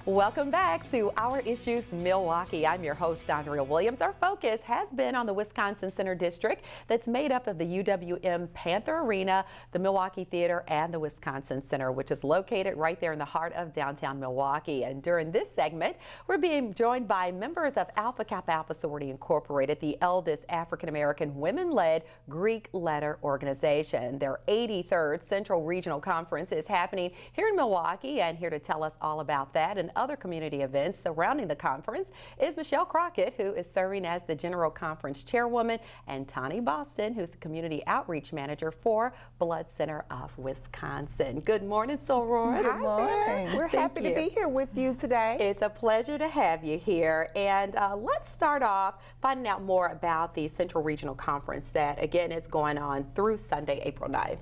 Welcome back to Our Issues Milwaukee. I'm your host, Andrea Williams. Our focus has been on the Wisconsin Center District that's made up of the UWM Panther Arena, the Milwaukee Theater, and the Wisconsin Center, which is located right there in the heart of downtown Milwaukee. And during this segment, we're being joined by members of Alpha Kappa Alpha Sorority Incorporated, the eldest African-American women-led Greek letter organization. Their 83rd Central Regional Conference is happening here in Milwaukee, and here to tell us all about that and other community events surrounding the conference is Michelle Crockett, who is serving as the General Conference Chairwoman, and Tonnie Boston, who's the Community Outreach Manager for BloodCenter of Wisconsin. Good morning, sorors. Good morning. We're happy to be here with you today. It's a pleasure to have you here. And let's start off finding out more about the Central Regional Conference that, again, is going on through Sunday, April 9th.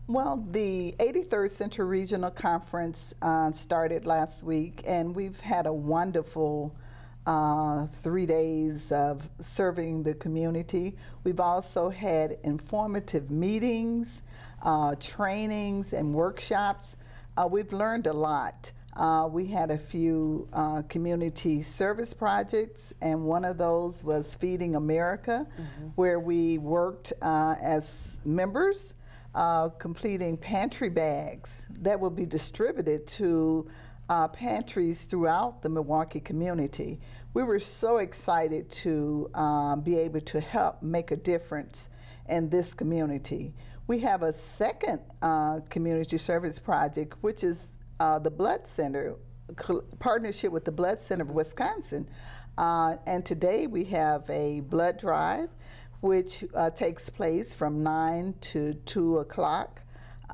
Well, the 83rd Central Regional Conference started last week, and we've had a wonderful 3 days of serving the community. We've also had informative meetings, trainings, and workshops. We've learned a lot. We had a few community service projects, and one of those was Feeding America, where we worked as members, completing pantry bags that will be distributed to pantries throughout the Milwaukee community. We were so excited to be able to help make a difference in this community. We have a second community service project, which is the Blood Center, partnership with the BloodCenter of Wisconsin. And today we have a blood drive, which takes place from 9 to 2 o'clock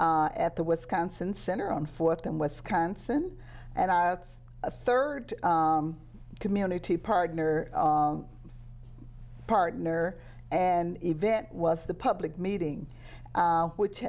at the Wisconsin Center on 4th and Wisconsin. And our third community partner and event was the public meeting, which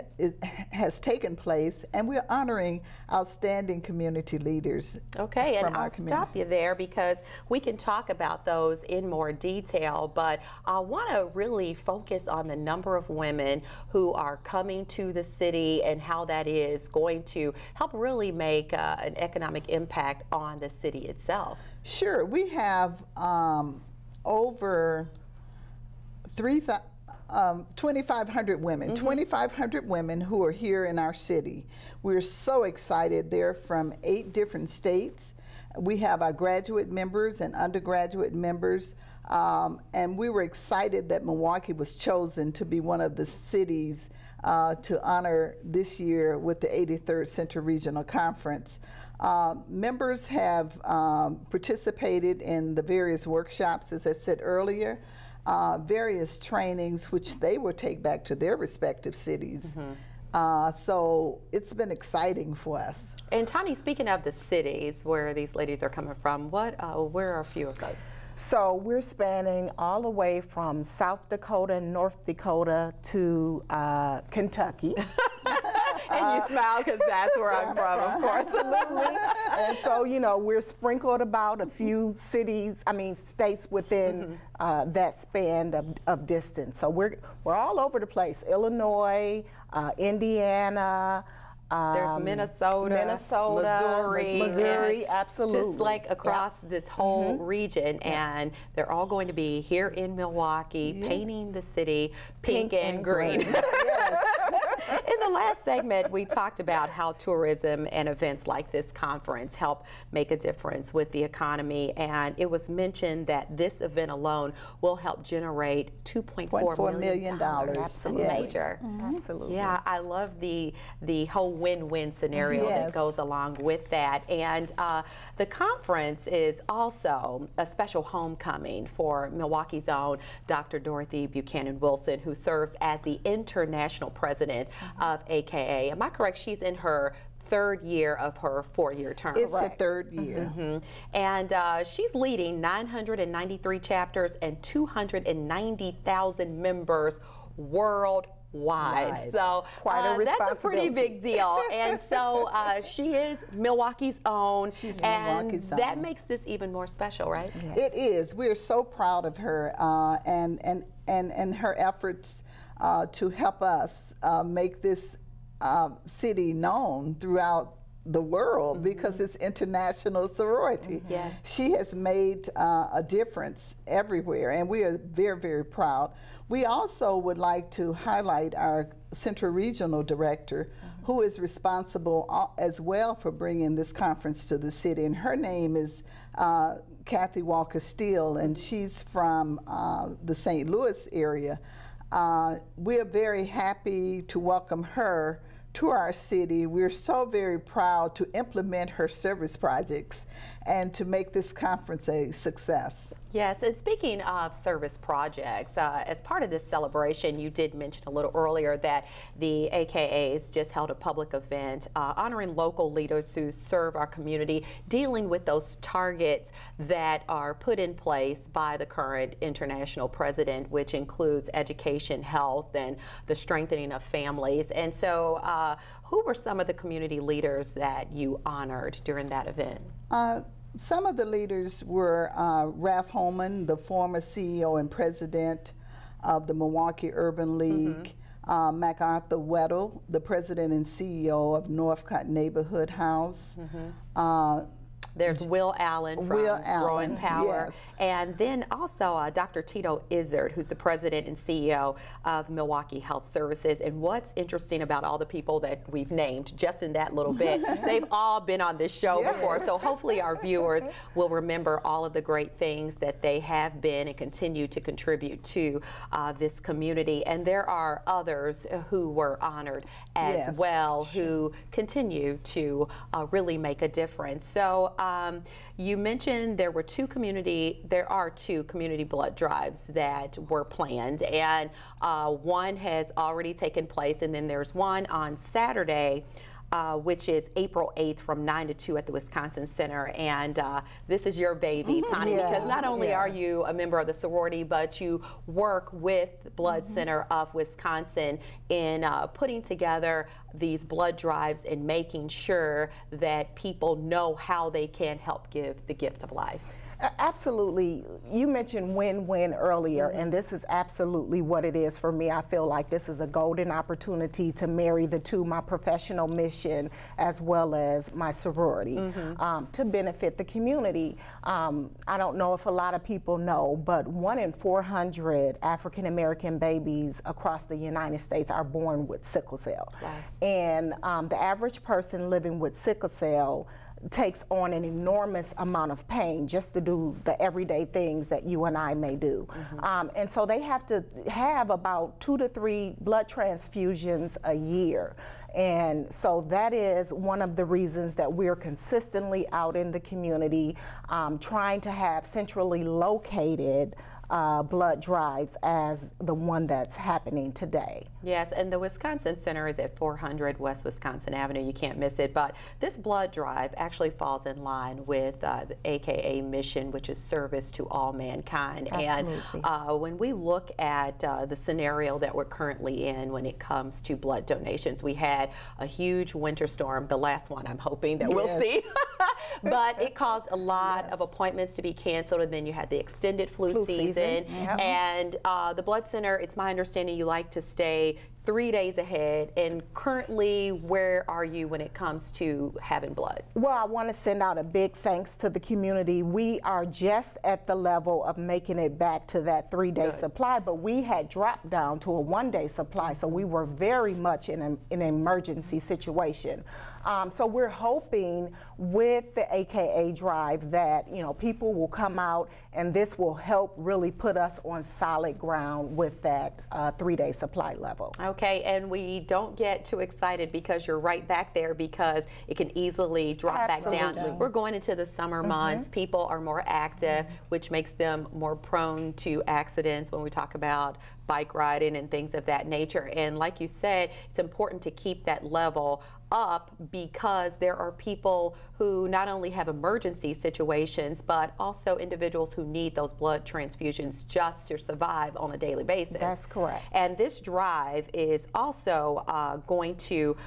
has taken place, and we're honoring outstanding community leaders. Okay, and I'll stop you there because we can talk about those in more detail, but I want to really focus on the number of women who are coming to the city and how that is going to help really make an economic impact on the city itself. Sure, we have over 2,500 women, 2,500 women who are here in our city. We're so excited. They're from 8 different states. We have our graduate members and undergraduate members, and we were excited that Milwaukee was chosen to be one of the cities to honor this year with the 83rd Central Regional Conference. Members have participated in the various workshops, as I said earlier, various trainings which they will take back to their respective cities. So it's been exciting for us. And Tonnie, speaking of the cities where these ladies are coming from, where are a few of those? So we're spanning all the way from South Dakota and North Dakota to Kentucky. And you smile because that's where I'm from, of course. Absolutely. And so, you know, we're sprinkled about a few states within that span of distance. So we're all over the place. Illinois, Indiana, there's Minnesota, Missouri, absolutely. Just like across this whole region, and they're all going to be here in Milwaukee, painting the city pink and green. In the last segment, we talked about how tourism and events like this conference help make a difference with the economy, and it was mentioned that this event alone will help generate $2.4 million. That's major. Absolutely. Yeah, I love the whole win-win scenario that goes along with that. And the conference is also a special homecoming for Milwaukee's own Dr. Dorothy Buchanan Wilson, who serves as the international president of AKA. Am I correct? She's in her 3rd year of her 4-year term. It's the 3rd year. And she's leading 993 chapters and 290,000 members worldwide. So that's a pretty big deal. And so she is Milwaukee's own. She's and Milwaukee's that own. makes this even more special, right? Yes. It is. We're so proud of her and her efforts to help us make this city known throughout the world because it's international sorority. Yes. She has made a difference everywhere, and we are very, very proud. We also would like to highlight our Central Regional Director, who is responsible as well for bringing this conference to the city, and her name is Kathy Walker Steele, and she's from the St. Louis area. We are very happy to welcome her to our city. We're so very proud to implement her service projects and to make this conference a success. Yes, and speaking of service projects, as part of this celebration, you did mention a little earlier that the AKAs just held a public event honoring local leaders who serve our community, dealing with those targets that are put in place by the current international president, which includes education, health, and the strengthening of families. And so who were some of the community leaders that you honored during that event? Some of the leaders were Ralph Holman, the former CEO and president of the Milwaukee Urban League, MacArthur Weddle, the president and CEO of Northcott Neighborhood House. There's Will Allen from Growing Power. Yes. And then also Dr. Tito Izzard, who's the president and CEO of Milwaukee Health Services. And what's interesting about all the people that we've named just in that little bit, they've all been on this show before. So hopefully our viewers will remember all of the great things that they have been and continue to contribute to this community. And there are others who were honored as well, who continue to really make a difference. So you mentioned there are two community blood drives that were planned, and one has already taken place, and then there's one on Saturday, which is April 8th from 9 to 2 at the Wisconsin Center. And this is your baby, Tonnie, because not only are you a member of the sorority, but you work with BloodCenter of Wisconsin in putting together these blood drives and making sure that people know how they can help give the gift of life. Absolutely. You mentioned win-win earlier, and this is absolutely what it is for me. I feel like this is a golden opportunity to marry the two, my professional mission as well as my sorority, to benefit the community. I don't know if a lot of people know, but 1 in 400 African American babies across the United States are born with sickle cell. Right. And the average person living with sickle cell takes on an enormous amount of pain just to do the everyday things that you and I may do. And so they have to have about 2 to 3 blood transfusions a year. And so that is one of the reasons that we're consistently out in the community trying to have centrally located blood drives as the one that's happening today. Yes, and the Wisconsin Center is at 400 West Wisconsin Avenue. You can't miss it. But this blood drive actually falls in line with the AKA mission, which is service to all mankind. Absolutely. And when we look at the scenario that we're currently in when it comes to blood donations, we had a huge winter storm, the last one I'm hoping that we'll see. But it caused a lot of appointments to be canceled, and then you had the extended flu season. And the Blood Center, it's my understanding you like to stay 3 days ahead. And currently, where are you when it comes to having blood? Well, I want to send out a big thanks to the community. We are just at the level of making it back to that 3-day supply, but we had dropped down to a 1-day supply, so we were very much in an emergency situation. So we're hoping with the AKA drive that, you know, people will come out and this will help really put us on solid ground with that 3-day supply level. Okay, and we don't get too excited because you're right back there, because it can easily drop back down. We're going into the summer months. People are more active, which makes them more prone to accidents when we talk about bike riding and things of that nature. And like you said, it's important to keep that level up, because there are people who not only have emergency situations, but also individuals who need those blood transfusions just to survive on a daily basis. That's correct. And this drive is also going to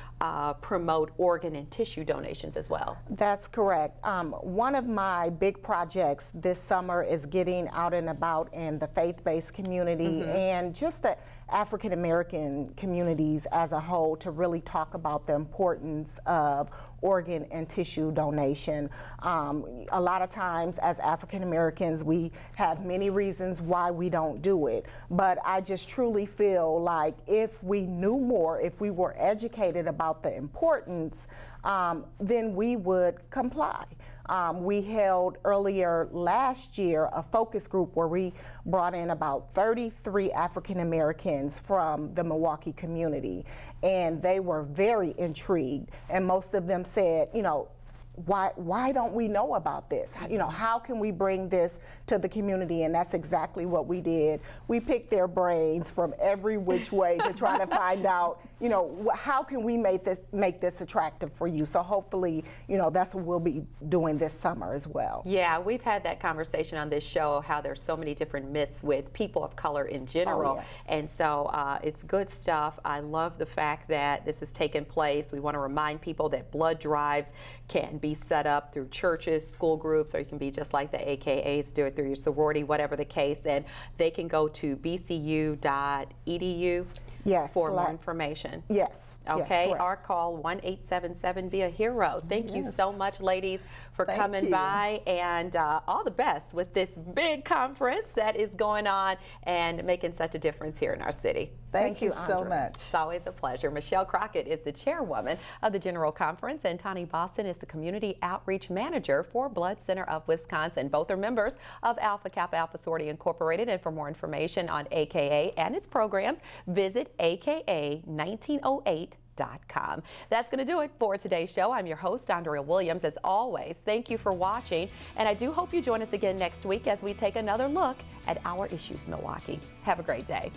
promote organ and tissue donations as well. That's correct. One of my big projects this summer is getting out and about in the faith-based community and just the African American communities as a whole, to really talk about the importance importance of organ and tissue donation. A lot of times as African Americans, we have many reasons why we don't do it, but I just truly feel like if we knew more, if we were educated about the importance, then we would comply. We held earlier last year a focus group where we brought in about 33 African Americans from the Milwaukee community, and they were very intrigued, and most of them said, you know, why don't we know about this? You know, how can we bring this to the community? And that's exactly what we did. We picked their brains from every which way to try to find out, you know, how can we make this attractive for you? So hopefully, you know, that's what we'll be doing this summer as well. Yeah, we've had that conversation on this show, how there's so many different myths with people of color in general. Oh, yes. And so it's good stuff. I love the fact that this has taken place. We want to remind people that blood drives can be set up through churches, school groups, or you can be just like the AKAs, do it through your sorority, whatever the case, and they can go to bcu.edu for more information. Yes. Okay, yes, our call 1-877-BE-A-HERO. Thank you so much, ladies, for coming by, and all the best with this big conference that is going on and making such a difference here in our city. Thank you so much. It's always a pleasure. Michelle Crockett is the chairwoman of the General Conference, and Tonnie Boston is the Community Outreach Manager for BloodCenter of Wisconsin. Both are members of Alpha Kappa Alpha Sorority Incorporated, and for more information on AKA and its programs, visit aka1908.com. That's going to do it for today's show. I'm your host, Andrea Williams. As always, thank you for watching, and I do hope you join us again next week as we take another look at Our Issues Milwaukee. Have a great day.